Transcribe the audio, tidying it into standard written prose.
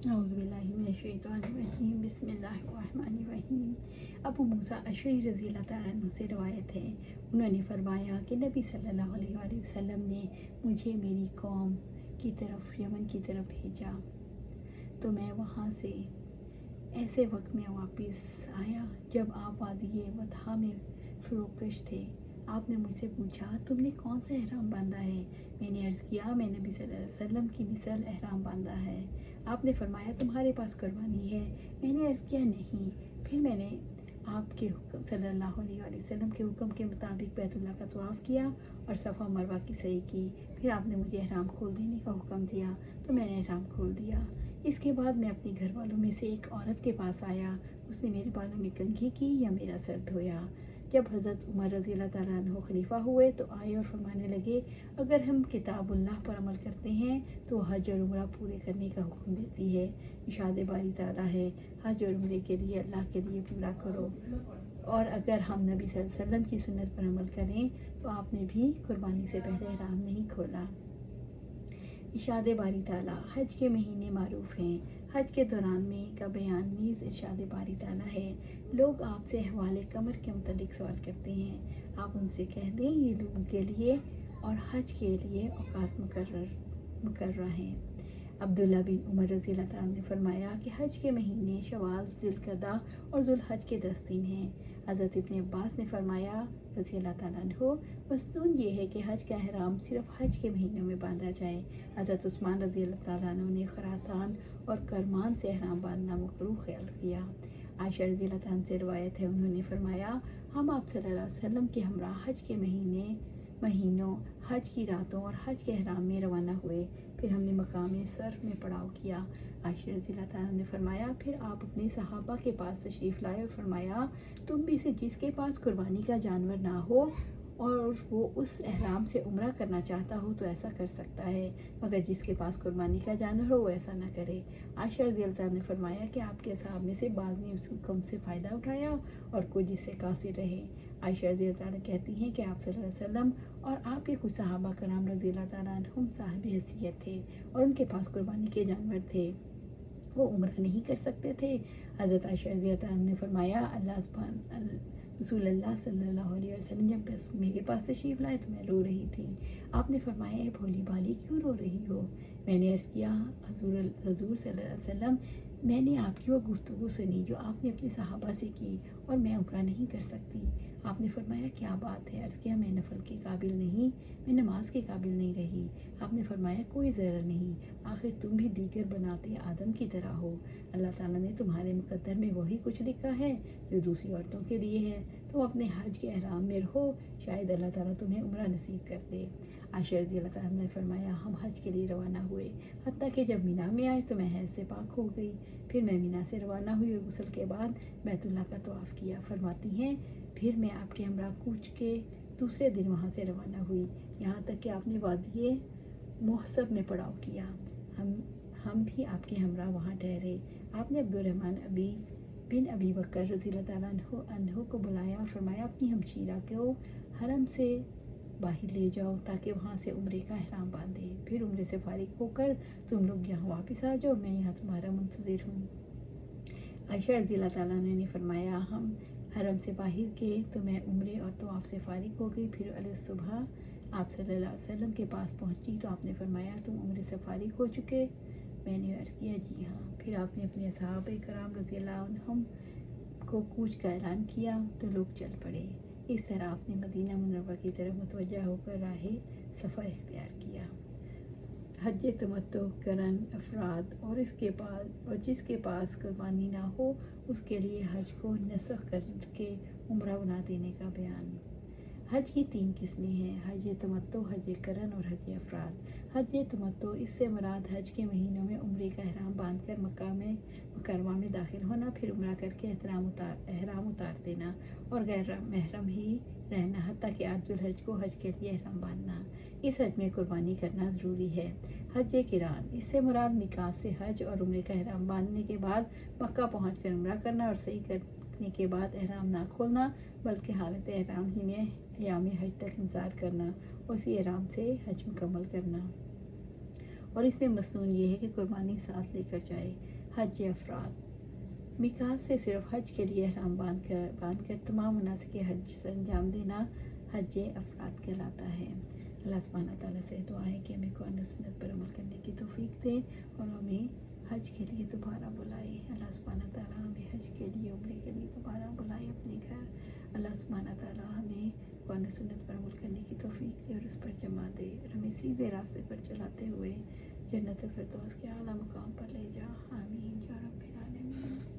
औज़ुबिल्लाहिमिनश्शैतानिर्रजीम बिस्मिल्लाहिर्रहमानिर्रहीम। अबू मूसा अशरी रज़ी अल्लाह तआला अन्हु से रवायत है, उन्होंने फरमाया कि नबी सल्लल्लाहु अलैहि वसल्लम ने मुझे मेरी कौम की तरफ यमन की तरफ भेजा, तो मैं वहाँ से ऐसे वक्त में वापस आया जब आप वादी वतहा में फ़रोकश थे। आपने मुझसे पूछा, तुमने कौन सा एहराम बांधा है? मैंने अर्ज़ किया, मैं नबी सल्लल्लाहु अलैहि वसल्लम की मिसल एहराम बांधा है। आपने फरमाया, तुम्हारे पास कुर्बानी है? मैंने अर्ज़ किया, नहीं। फिर मैंने आपके हुक्म सल्लल्लाहु अलैहि वसल्लम के हुक्म के मुताबिक बैतुल्लाह का तवाफ़ किया और सफ़ा मरवा की सही की। फिर आपने मुझे एहराम खोल देने का हुक्म दिया, तो मैंने एहराम खोल दिया। इसके बाद मैं अपने घर वालों में से एक औरत के पास आया। उसने मेरे बालों में कंघी की या मेरा सर धोया। जब हज़रत उमर रज़ी अल्लाह तआला अन्हु खलीफा हुए तो आए और फरमाने लगे, अगर हम किताबुल्लाह पर अमल करते हैं तो हज और उम्रा पूरे करने का हुक्म देती है। इरशाद बारी ताला है, हज और उम्रे के लिए अल्लाह के लिए पूरा करो। और अगर हम नबी सल्लल्लाहु अलैहि वसल्लम की सुन्नत पर अमल करें तो आपने भी कुर्बानी से पहले एहराम नहीं खोला। इरशाद बारी ताला, हज के महीने मारूफ़ हैं। हज के दौरान में का बयान नीज़ इरशाद बारी ताला है। लोग आपसे अहवाल कमर के मुतल्लिक़ सवाल करते हैं, आप उनसे कह दें, ये लोगों के लिए और हज के लिए औक़ात मुकर्रर हैं। अब्दुल्ला बिन उमर रज़ी अल्लाह तआला ने फरमाया कि हज के महीने शवाल, ज़िलक़दा और ज़ुलहज के 10 दिन हैं। हज़रत इब्न अब्बास ने फरमाया रज़ी अल्लाह तआला अन्हु, मस्तून ये है कि हज का एहराम सिर्फ़ हज के महीनों में बांधा जाए। हज़रत उस्मान रज़ी अल्लाह तआला अन्हु ने खरासान और करमान से एहराम बांधना मकरूह ख्याल किया। आयशा रज़ी अल्लाह तआला से रवायत है, उन्होंने फरमाया, हम आप सल्लल्लाहु अलैहि वसल्लम के हमरा हज के महीनों, हज की रातों और हज के एहराम में रवाना हुए। फिर हमने मकाम सर्फ में पड़ाव किया। आयशा रज़ी अल्लाह तआला ने फरमाया, फिर आप अपने सहाबा के पास तशरीफ़ लाए और फरमाया, तुम में से जिसके पास कुर्बानी का जानवर ना हो और वो उस एहराम से उम्रा करना चाहता हो तो ऐसा कर सकता है, मगर जिसके पास कुर्बानी का जानवर हो वो ऐसा ना करे। आयशा रज़ी अल्लाह तआला ने फरमाया कि आपके असहाब में से बाज़ ने उस हुक्म से फ़ायदा उठाया और कुछ जिससे कासिर रहे। आयशा रज़ी अल्लाह तआला कहती हैं कि आप सल्लल्लाहु अलैहि वसल्लम और आपके कुछ सहाबा कराम रज़ी अल्लाह तआला अन्हुम साहिब हैसियत थे और उनके पास कुर्बानी के जानवर थे, वो उम्र नहीं कर सकते थे। हज़रत आयशा रज़ी अल्लाह तआला ने फरमाया, रसूलुल्लाह सल्लल्लाहु अलैहि वसल्लम जब बस मेरे पास तशरीफ़ लाए तो मैं रो रही थी। आपने फरमाया, ए भोली बाली, क्यों रो रही हो? मैंने अर्ज़ किया, हज़ूर सल्लल्लाहु अलैहि वसल्लम, मैंने आपकी वो गुफ्तगू सुनी जो आपने अपने सहाबा से की और मैं उम्रा नहीं कर सकती। आपने फरमाया, क्या बात है? अर्ज़ किया, मैं नफल के काबिल नहीं, मैं नमाज के काबिल नहीं रही। आपने फरमाया, कोई ज़रर नहीं, आखिर तुम भी दीगर बनाते आदम की तरह हो। अल्लाह ताला ने तुम्हारे मुकद्दर में वही कुछ लिखा है जो दूसरी औरतों के लिए है। तुम अपने हज के एहराम में रहो, शायद अल्लाह ताला तुम्हें उम्रा नसीब कर दे। आयशा रज़ी अल्लाह तआला ने फरमाया, हम हज के लिए रवाना हुए, हत्ता कि जब मीना में आए तो मैं हैज़ से पाक हो गई। फिर मैं मीना से रवाना हुई और गुस्ल के बाद बैतुल्लाह का तवाफ़ किया। फरमाती हैं, फिर मैं आपके हमरा कूच के दूसरे दिन वहाँ से रवाना हुई, यहाँ तक कि आपने वादी मुहस्सब में पड़ाव किया। हम भी आपके हमरा वहाँ ठहरे। आपने अब्दुर्रहमान बिन अबी बकर रज़ी अल्लाह तआला अन्हु को बुलाया और फरमाया, अपनी हमशीरा को हरम से बाहर ले जाओ ताकि वहाँ से उम्रे का एहराम बांधे। फिर उम्रे से फारिग होकर तुम लोग यहाँ वापस आ जाओ, मैं यहाँ तुम्हारा मुंतज़िर हूँ। आयशा रज़ी अल्लाह तआला ने फरमाया, हम हरम से बाहर के तो मैं उम्रे और तवाफ़ से फारिग हो गई। फिर अलग सुबह आप सल्लल्लाहु अलैहि वसल्लम के पास पहुँची तो आपने फरमाया, तुम उम्रे से फारिग हो चुके? मैंने अर्ज़ किया, जी हाँ। फिर आपने अपने असहाबे कराम रज़ी अल्लाह अन्हुम को कूच का ऐलान किया तो लोग चल पड़े। इस तरह आपने मदीना मुनव्वरा की तरफ मुतवज्जा होकर राह सफ़र इख्तियार किया। हज तमत्तु करन अफराद और जिसके पास कुर्बानी ना हो उसके लिए हज को नसख करके उम्रा बना देने का बयान। हज की 3 किस्में हैं, हज तमत्तु, हज करन और हज अफराद। हज तमत्तु, इससे मुराद हज के महीनों में उम्रे का एहराम बांधकर मक्का में मुकर्रमा में दाखिल होना, फिर उम्रा करके एहराम उतार देना और गैर महरम ही रहना, हत्ता कि 8 ज़ुलहज को हज के लिए एहराम बांधना। इस हज में कुर्बानी करना ज़रूरी है। हज किरान, इससे मुराद मिकात से हज और उम्रे का एहराम बांधने के बाद मक्का पहुँचकर उम्रा करना और सही करने के बाद एहराम ना खोलना, बल्कि हालत एहराम ही में याम हज तक इंतज़ार करना और इसी एहराम से हज मुकम्मल करना। اور اس میں مصنون یہ ہے کہ قربانی ساتھ لے کر جائے۔ حج افراد، میقات سے صرف حج کے لیے احرام باندھ کر تمام مناسک حج سے انجام دینا حج افراد کہلاتا ہے۔ اللہ سبحانہ تعالیٰ سے دعا ہے کہ ہمیں قرآن و سنت پر عمل کرنے کی توفیق دے اور ہمیں حج کے لیے دوبارہ بلائے۔ اللہ سبحانہ تعالیٰ ہمیں حج کے لیے عمرے کے لیے دوبارہ بلائے اپنے گھر۔ اللہ سبحانہ تعالیٰ ہمیں قرآن و سنت پر عمل کرنے کی توفیق دے اور اس پر جمع دے اور ہمیں سیدھے راستے پر چلاتے ہوئے جنت الفردوس کے اعلیٰ مقام پر لے جا۔ آمین یا رب العالمین۔